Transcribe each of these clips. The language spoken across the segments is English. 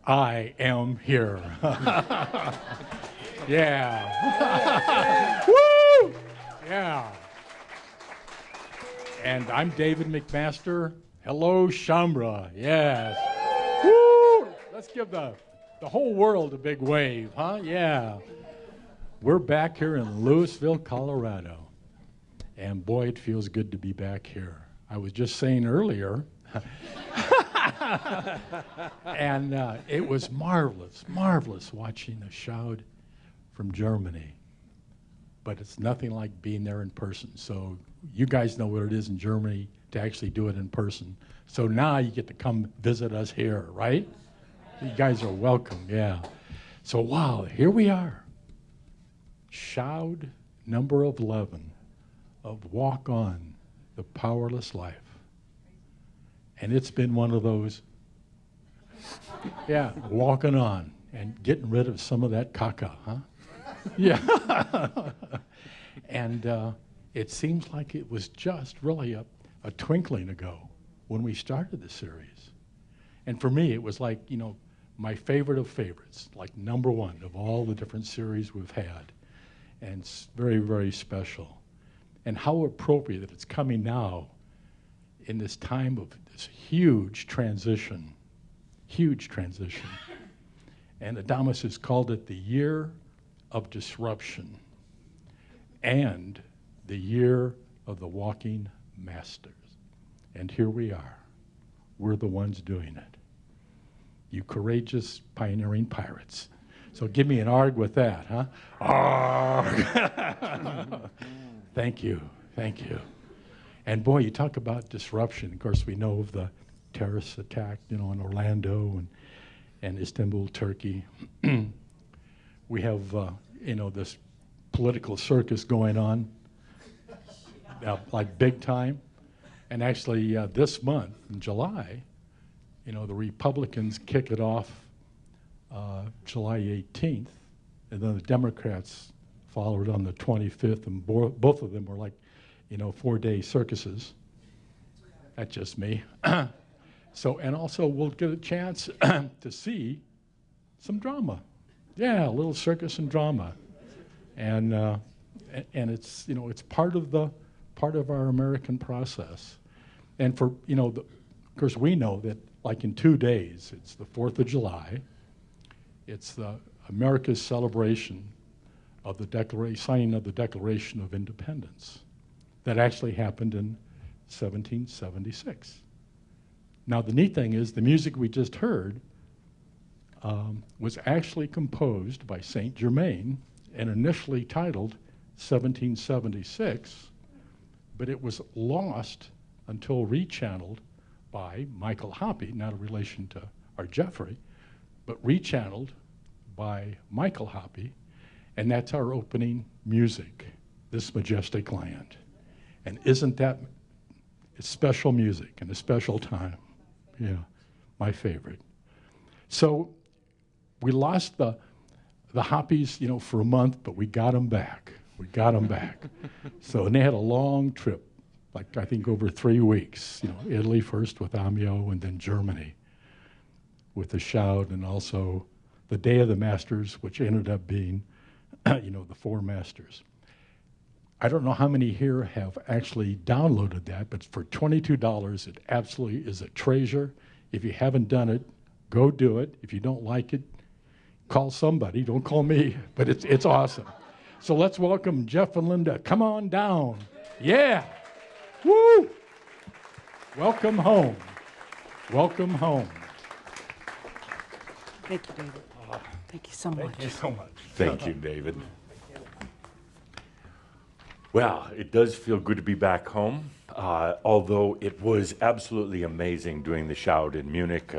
I am here. Yeah. Woo! Yeah. And I'm David McMaster. Hello, Shaumbra. Yes. Woo! Let's give the whole world a big wave, huh? Yeah. We're back here in Louisville, Colorado. And boy, it feels good to be back here. I was just saying earlier, and it was marvelous watching the Shout from Germany. But it's nothing like being there in person. So you guys know what it is in Germany to actually do it in person. So now you get to come visit us here, right? You guys are welcome, yeah. So wow, here we are. Shout number 11 of Walk On, the Powerless Life. And it's been one of those, yeah, walking on and getting rid of some of that caca, huh? Yeah. And it seems like it was just really a twinkling ago when we started the series. And for me, it was like, you know, my favorite of favorites, like number one of all the different series we've had. And it's very, very special. And how appropriate that it's coming now in this time of this huge transition. And Adamus has called it the year of disruption and the year of the walking masters. And here we are. We're the ones doing it. You courageous, pioneering pirates. So give me an arg with that, huh? Arg! Thank you. And boy, you talk about disruption. Of course, we know of the terrorist attack, you know, in Orlando and Istanbul, Turkey. We have, you know, this political circus going on, like big time. And actually, this month, in July, you know, the Republicans kick it off July 18th, and then the Democrats followed on the 25th, and both of them were like, you know, 4-day circuses. That's just me. So, and also we'll get a chance to see some drama. Yeah, a little circus and drama. And it's, you know, it's part of our American process. And for, you know, of course we know that like in 2 days, it's the 4th of July. It's the America's celebration of the signing of the Declaration of Independence that actually happened in 1776. Now the neat thing is the music we just heard was actually composed by Saint Germain and initially titled 1776, but it was lost until rechanneled by Michael Hoppy, not a relation to our Jeffrey, but rechanneled by Michael Hoppy, and that's our opening music, This Majestic Land. And isn't that special music and a special time? Yeah, my favorite. So we lost the Hoppies, you know, for a month, but we got them back. So, and they had a long trip, like I think over 3 weeks, you know, Italy first with Amio and then Germany with the Shout, and also the Day of the Masters, which ended up being, you know, the 4 Masters. I don't know how many here have actually downloaded that, but for $22, it absolutely is a treasure. If you haven't done it, go do it. If you don't like it, call somebody. Don't call me, but it's awesome. So let's welcome Jeff and Linda. Come on down. Yeah. Woo! Welcome home. Welcome home. Thank you, David. Thank you so much. Thank you so much. Thank you, David. Well, it does feel good to be back home, although it was absolutely amazing doing the Shout in Munich.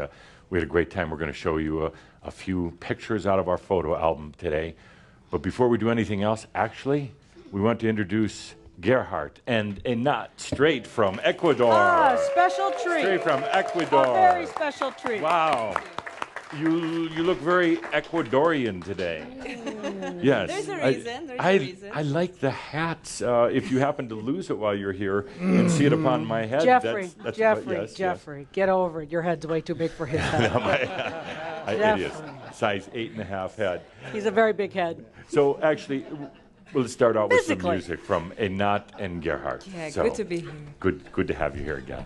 We had a great time. We're going to show you a few pictures out of our photo album today. But before we do anything else, actually, we want to introduce Gerhard, and a nut straight from Ecuador. Ah, special treat. Straight from Ecuador. A very special treat. Wow. You look very Ecuadorian today. Yes. There's a reason. There's a reason. I like the hats. If you happen to lose it while you're here and see it upon my head, Jeffrey, that's Jeffrey, get over it. Your head's way too big for his head. It is. Size 8.5 head. He's a very big head. So actually, we'll start out with some Physically. music from Enat and Gerhard. Yeah, So, good to be here. Good to have you here again.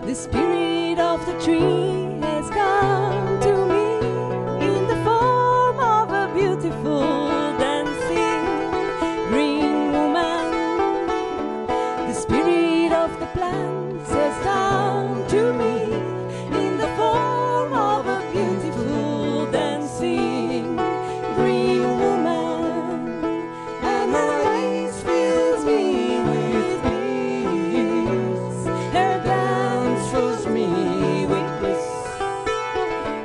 The spirit of the tree has come to me in the form of a beautiful dancing green woman. The spirit of the plants has come to me in the form of a beautiful dancing green woman. And her eyes fills me with peace. Her dance fills me with bliss.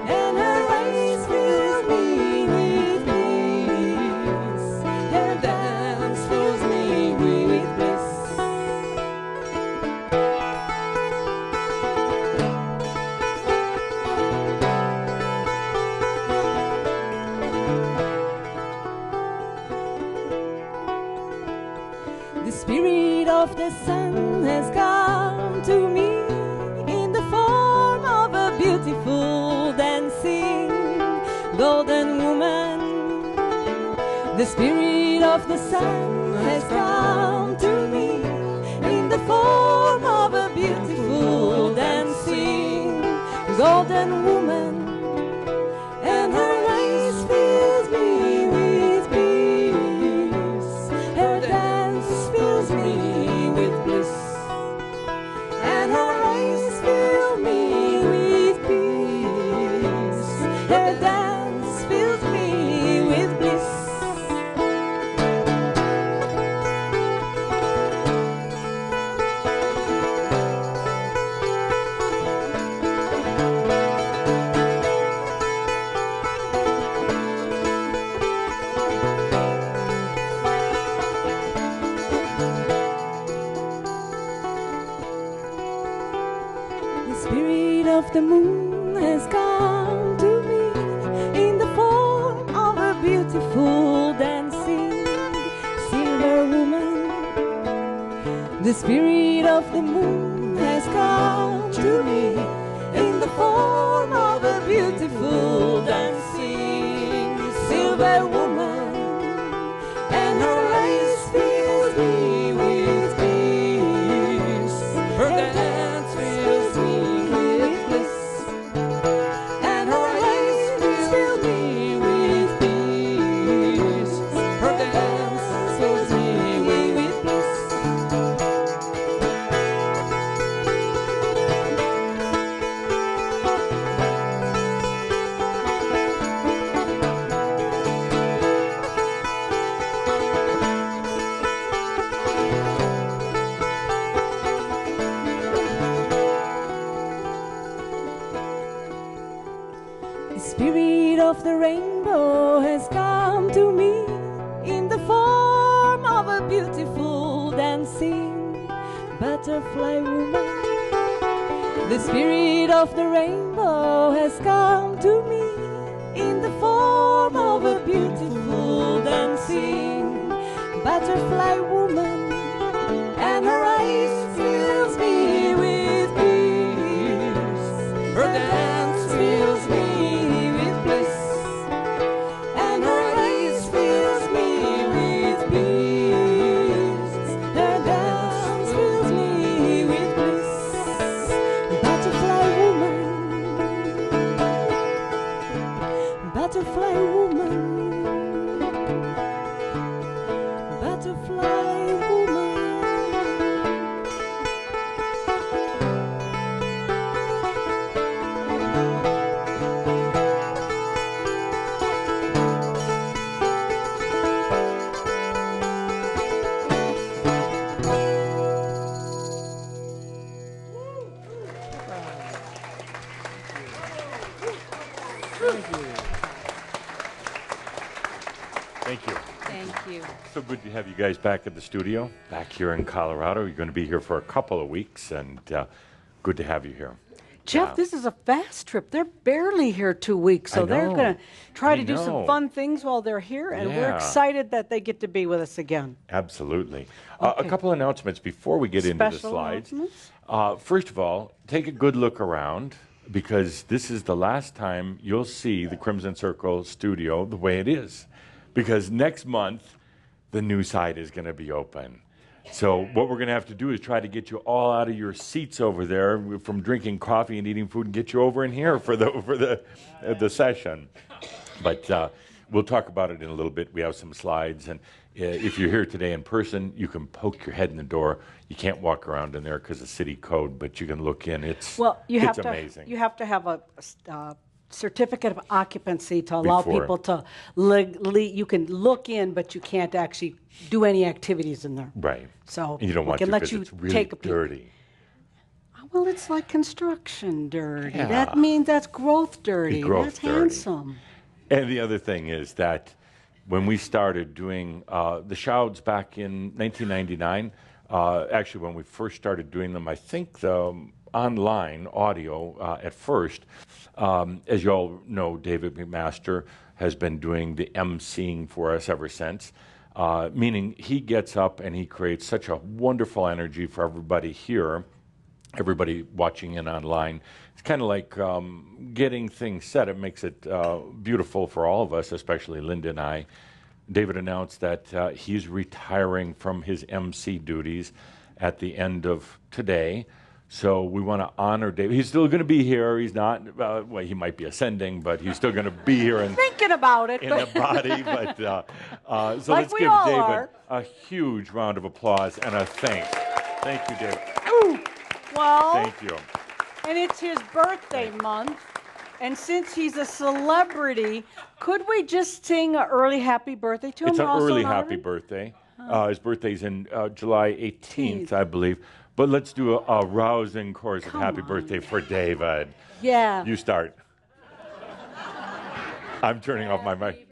And her eyes fills me with peace. Her dance fills me with bliss. The spirit of the sun has come to me in the form of a beautiful dancing golden woman. The spirit of the sun has come to me in the form of a beautiful dancing golden woman. And her eyes fills me with peace. Her dance fills me with bliss. And her eyes fill me with peace. Her dance fills me with bliss. The spirit of the moon has come to me in the form of a beautiful dancing silver woman. The spirit of the moon has come to me in the form of a beautiful dancing silver woman. And her eyes fills me with peace. Her dance fills me with bliss. And her eyes fill me with peace. Her dance fills me with bliss. The spirit of the rainbow has come to me in the form of a beautiful dancing butterfly woman. The spirit of the rainbow has come to me in the form of a beautiful dancing butterfly woman. And her eyes fills me with peace. Her dance fills me with bliss. And her eyes fills me with peace. Her dance fills me with bliss. Butterfly woman. Butterfly woman. Butterfly woman. Thank you. Thank you. So good to have you guys back at the studio, back here in Colorado. You're going to be here for a couple of weeks, and good to have you here. Jeff, Yeah. this is a fast trip. They're barely here 2 weeks, so they're know. going to try I to do some know. fun things while they're here, and we're Yeah. excited that they get to be with us again. Absolutely. A Okay. couple announcements before we get into the Special slides. announcements? First of all, take a good look around, because this is the last time you'll see the Crimson Circle studio the way it is. Because next month, the new side is going to be open. So what we're going to have to do is try to get you all out of your seats over there from drinking coffee and eating food and get you over in here for the session. But we'll talk about it in a little bit. We have some slides, and if you're here today in person, you can poke your head in the door. You can't walk around in there because of city code, but you can look in. It's amazing. You have to have a certificate of occupancy to allow Before. people to you can look in, but you can't actually do any activities in there. Right. So And you don't we want can to let because you it's really take a peek. dirty. Well, it's like construction dirty. Yeah. That means that's growth dirty. Growth That's dirty. handsome. And the other thing is that when we started doing the Shouds back in 1999, actually when we first started doing them, I think the online audio at first, as you all know, David McMaster has been doing the emceeing for us ever since, meaning he gets up and he creates such a wonderful energy for everybody here, everybody watching in online. It's kind of like getting things set. It makes it beautiful for all of us, especially Linda and I. David announced that he's retiring from his MC duties at the end of today. So we want to honor David. He's still going to be here. He's not, well, he might be ascending, but he's still going to be here in Thinking about it, a but body. But so Like let's we give all David are. a huge round of applause and a thanks. Thank you, David. well, Thank you. and it's his birthday month. And since he's a celebrity, could we just sing an early happy birthday to him? It's an also early in honor of happy him? birthday. His birthday's in July 18th, I believe. But let's do a rousing chorus of happy birthday for David. Yeah. You start. I'm turning off my mic.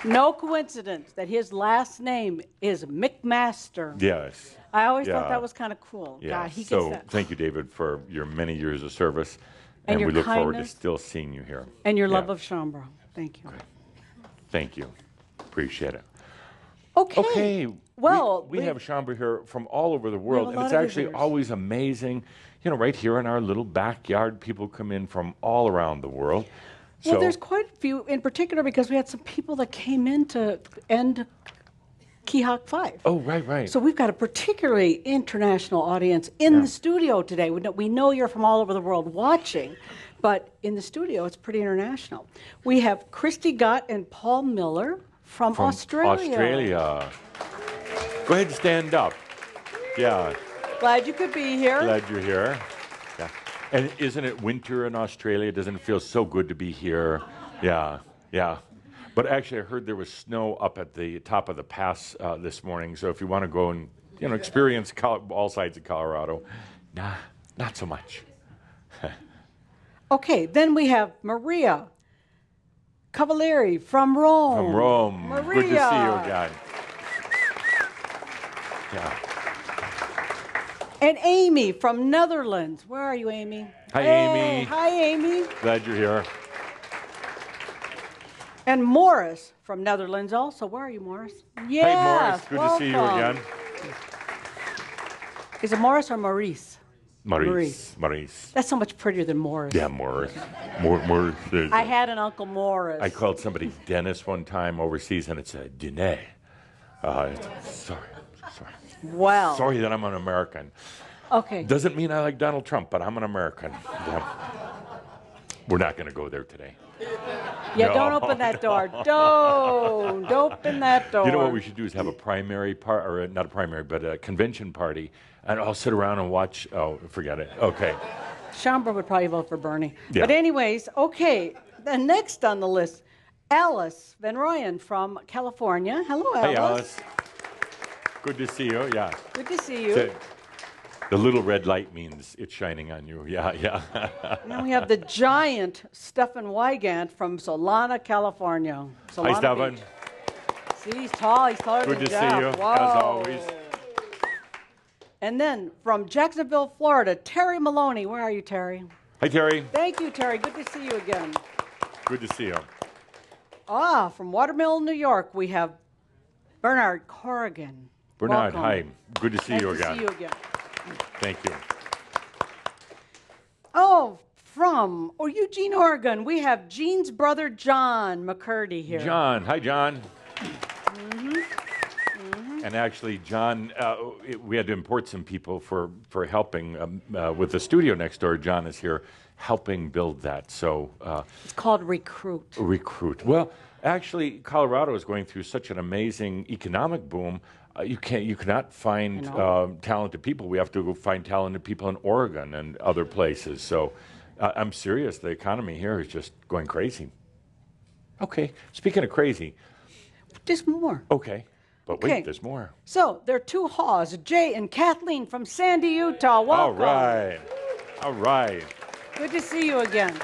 No coincidence that his last name is McMaster. Yes. I always thought Yeah. that was kind of cool. Yeah. God, he gets So that. thank you, David, for your many years of service. And And your we look forward to kindness. still seeing you here. And your love Yeah. of Shaumbra. Thank you. Thank you. Appreciate it. Okay. Okay. Well, we have Shaumbra here from all over the world, a and lot it's of actually visitors. always amazing. You know, right here in our little backyard, people come in from all around the world. Well, So there's quite a few in particular because we had some people that came in to end Keyhawk 5. oh, right. So we've got a particularly international audience in the studio today. We know you're from all over the world watching, but in the studio, it's pretty international. We have Christy Gott and Paul Miller from Australia. Australia. Go ahead and stand up. Yeah, Glad you could be here. glad you're here. Yeah. And isn't it winter in Australia? Doesn't it feel so good to be here? Yeah. But actually, I heard there was snow up at the top of the pass this morning. So if you want to go and experience all sides of Colorado, nah, not so much. Okay, then we have Maria Cavalieri from Rome. From Rome. Maria. Good to see you again. Yeah. And Amy from Netherlands. Where are you, Amy? Hi, Hey, Amy. Hi, Amy. Glad you're here. And Morris from Netherlands also. Where are you, Morris? Yes, Hey, Morris. Good to see you welcome. again. Is it Morris or Maurice? Maurice. That's so much prettier than Morris. Yeah, Morris. Morris. I had an Uncle Morris. I called somebody Dennis one time overseas, and it's a Dene. Sorry. Well, Sorry that I'm an American. okay. Doesn't mean I like Donald Trump, but I'm an American. Yeah. We're not going to go there today. Yeah, No, don't open that door. Don't open that door. You know what we should do is have a primary part, or not a primary, but a convention party and I'll sit around and watch. Oh, forget it. Okay. Shaumbra would probably vote for Bernie. Yeah. But anyways, okay. The next on the list, Alice Van Royen from California. Hello, Alice. Hey, Alice. Good to see you. Yeah. Good to see you. The little red light means it's shining on you. Yeah, yeah. Now we have the giant Stefan Wygant from Solana, California. Hi, Stefan. Beach. See, he's tall. He's taller Good than to Jeff. see you, Whoa. as always. And then from Jacksonville, Florida, Terry Maloney. Where are you, Terry? Hi, Terry. Thank you, Terry. Good to see you again. Good to see you. From Watermill, New York, we have Bernard Corrigan. Bernard, Welcome. hi. Good to see you again. Nice to see you again. Thank you. From Eugene, Oregon, we have Gene's brother, John McCurdy here. John. Hi, John. And actually, John, we had to import some people for helping with the studio next door. John is here helping build that. So it's called Recruit. Recruit. Well, actually, Colorado is going through such an amazing economic boom. You cannot find talented people. We have to go find talented people in Oregon and other places. So I'm serious. The economy here is just going crazy. Okay. Speaking of crazy. There's more. Okay. But Okay. wait, there's more. So there are two Haws, Jay and Kathleen from Sandy, Utah. Welcome. All right. All right. Good to see you again.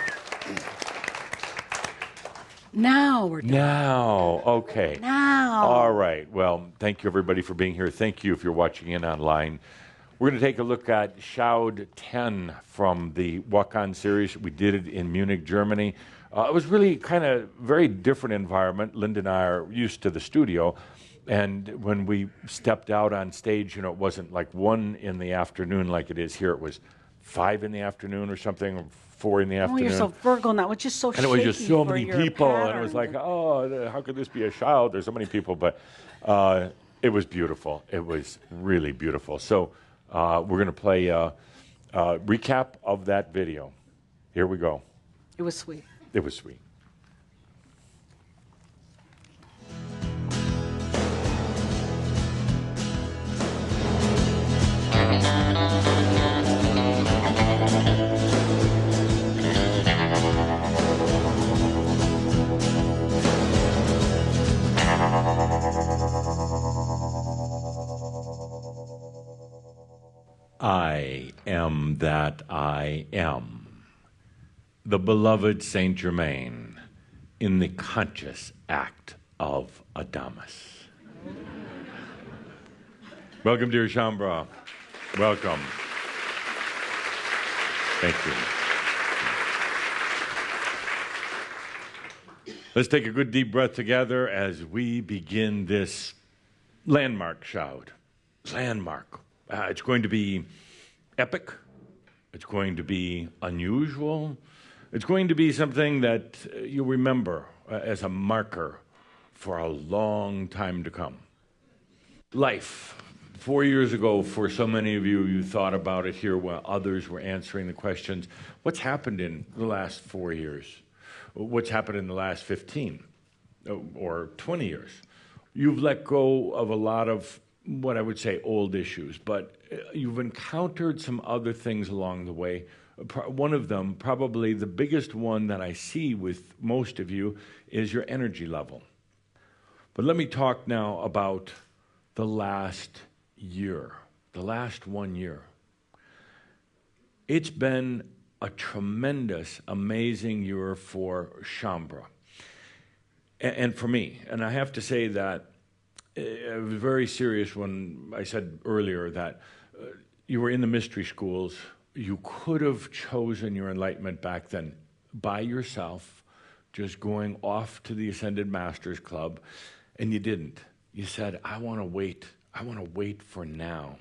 Now we're done. Now, okay. Now. All right. Well, thank you, everybody, for being here. Thank you if you're watching in online. We're going to take a look at Shoud 10 from the Walk-On series. We did it in Munich, Germany. It was really kind of very different environment. Linda and I are used to the studio. And when we stepped out on stage, it wasn't like 1 in the afternoon like it is here. It was 5 in the afternoon or something, or 4 in the afternoon. Oh, you're so Virgo now. It's just so and it was just so for many your people, and it pattern. was like, oh, how could this be a Shoud? There's so many people, but it was beautiful. It was really beautiful. So we're going to play a recap of that video. Here we go. It was sweet. It was sweet. I am that I am, the beloved Saint Germain, in the conscious act of Adamus. Welcome, dear Shaumbra. Welcome. Thank you. Let's take a good deep breath together as we begin this landmark Shoud. Landmark. It's going to be epic. It's going to be unusual. It's going to be something that you'll remember as a marker for a long time to come. Life. 4 years ago, for so many of you, you thought about it here while others were answering the questions. What's happened in the last 4 years? What's happened in the last 15 or 20 years? You've let go of a lot of what I would say old issues, but you've encountered some other things along the way. One of them, probably the biggest one that I see with most of you, is your energy level. But let me talk now about the last year, the last 1 year. It's been a tremendous, amazing year for Shaumbra and for me. And I have to say that I was very serious when I said earlier that you were in the mystery schools. You could have chosen your enlightenment back then by yourself, just going off to the Ascended Masters Club, and you didn't. You said, I want to wait. I want to wait for now.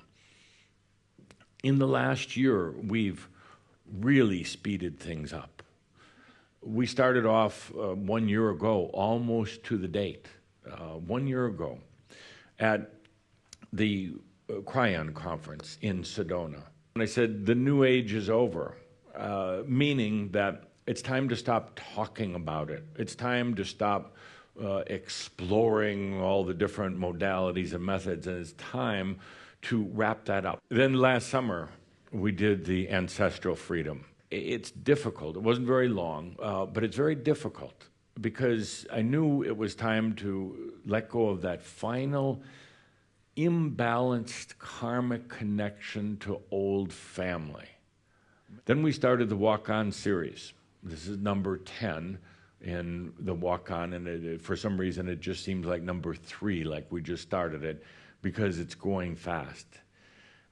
In the last year, we've really speeded things up. We started off 1 year ago, almost to the date, 1 year ago, at the Cryon Conference in Sedona. And I said, the new age is over, meaning that it's time to stop talking about it. It's time to stop exploring all the different modalities and methods, and it's time to wrap that up. Then last summer, we did the Ancestral Freedom. It's difficult. It wasn't very long, but it's very difficult because I knew it was time to let go of that final imbalanced karmic connection to old family. Then we started the Walk On series. This is number 10 in the Walk On, and for some reason it just seems like number 3, like we just started it, because it's going fast.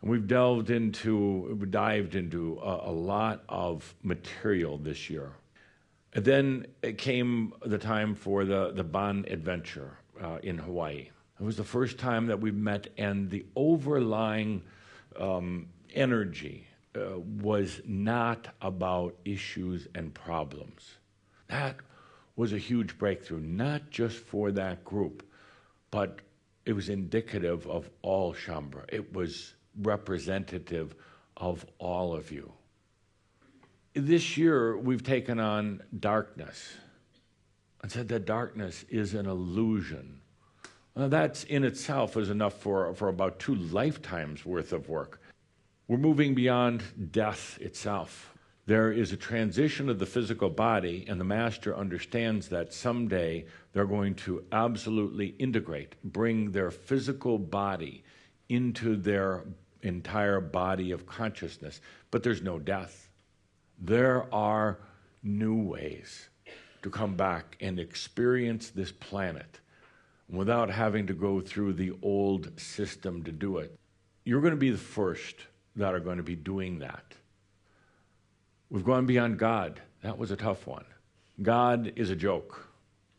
And we've dived into a lot of material this year. And then it came the time for the Bon adventure in Hawaii. It was the first time that we met, and the overlying energy was not about issues and problems. That was a huge breakthrough, not just for that group, but it was indicative of all Shaumbra. It was representative of all of you. This year, we've taken on darkness and said that darkness is an illusion. Well, that's in itself is enough for about 2 lifetimes worth of work. We're moving beyond death itself. There is a transition of the physical body, and the master understands that someday they're going to absolutely integrate, bring their physical body into their entire body of consciousness. But there's no death. There are new ways to come back and experience this planet without having to go through the old system to do it. You're going to be the first that are going to be doing that. We've gone beyond God. That was a tough one. God is a joke,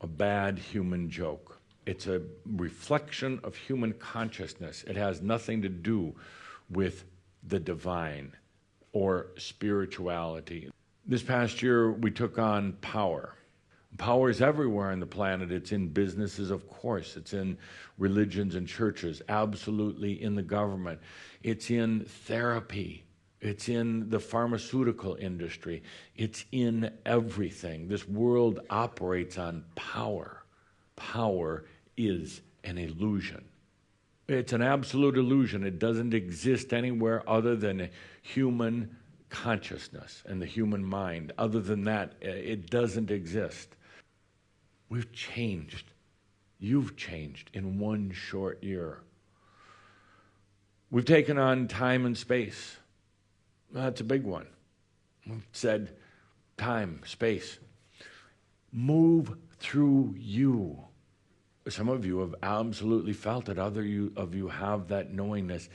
a bad human joke. It's a reflection of human consciousness. It has nothing to do with the divine or spirituality. This past year, we took on power. Power is everywhere on the planet. It's in businesses, of course. It's in religions and churches, absolutely in the government. It's in therapy. It's in the pharmaceutical industry. It's in everything. This world operates on power. Power is an illusion. It's an absolute illusion. It doesn't exist anywhere other than human consciousness and the human mind. Other than that, it doesn't exist. We've changed. You've changed in one short year. We've taken on time and space. That's a big one. We've said time, space. Move through you. Some of you have absolutely felt it. Other of you have that knowingness